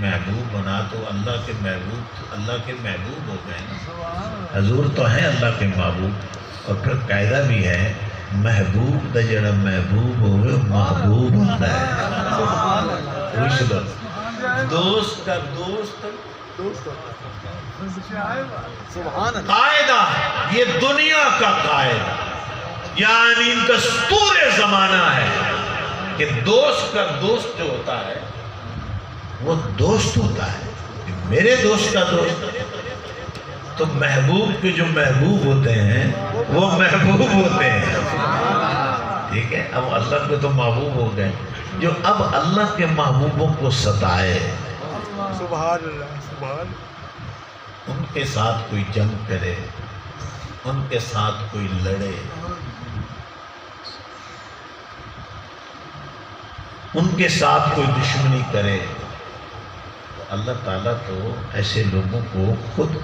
محبوب بنا تو اللہ کے محبوب ہو گئے نا۔ حضور تو ہیں اللہ کے محبوب، اور پھر قاعدہ بھی ہے محبوب دا جڑا محبوب ہوئے محبوب ہوتا ہے۔ پوچھ لو دوست کا دوست قاعدہ، یہ دنیا کا قاعدہ، یعنی دستور زمانہ ہے کہ دوست کا دوست جو ہوتا ہے وہ دوست ہوتا ہے، میرے دوست کا دوست۔ تو محبوب کے جو محبوب ہوتے ہیں وہ محبوب ہوتے ہیں، ٹھیک ہے۔ اب اللہ کے تو محبوب ہو گئے، جو اب اللہ کے محبوبوں کو ستائے، سبحان اللہ، سبحان، ان کے ساتھ کوئی جنگ کرے، ان کے ساتھ کوئی لڑے، ان کے ساتھ کوئی دشمنی کرے، تو اللہ تعالیٰ تو ایسے لوگوں کو خود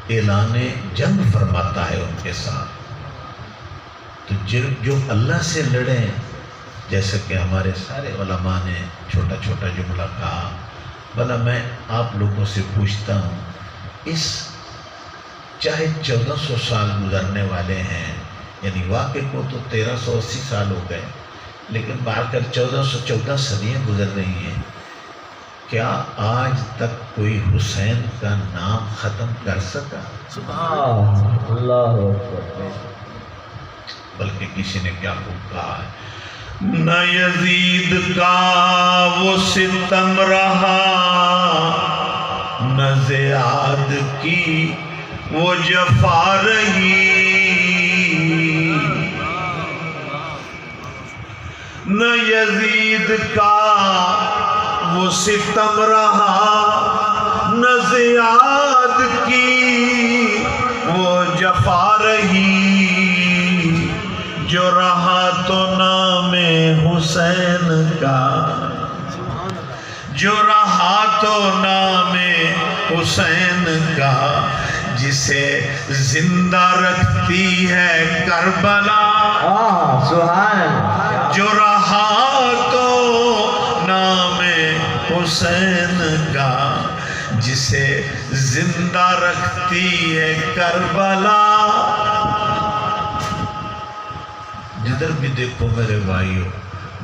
اعلان جنگ فرماتا ہے ان کے ساتھ۔ تو جو اللہ سے لڑیں، جیسے کہ ہمارے سارے علماء نے چھوٹا چھوٹا جملہ کہا، بھلا میں آپ لوگوں سے پوچھتا ہوں، اس چاہے 1400 سال گزرنے والے ہیں، یعنی واقع کو تو 1380 سال ہو گئے، لیکن بات کر 1414 صدیاں گزر رہی ہیں، کیا آج تک کوئی حسین کا نام ختم کر سکا؟ سبحان اللہ اکبر۔ بلکہ کسی نے کیا خوب کہا ہے، نہ یزید کا وہ ستم رہا، نہ زیاد کی وہ جفا رہی، نہ یزید کا وہ ستم رہا، نہ زیاد کی وہ جفا رہی، جو رہا تو نام حسین کا، جو رہا تو نام حسین کا، جسے زندہ رکھتی ہے کربلا، سبحان، جو رہا تو نام حسین کا، جسے زندہ رکھتی ہے کربلا۔ جدھر بھی دیکھو میرے بھائیوں،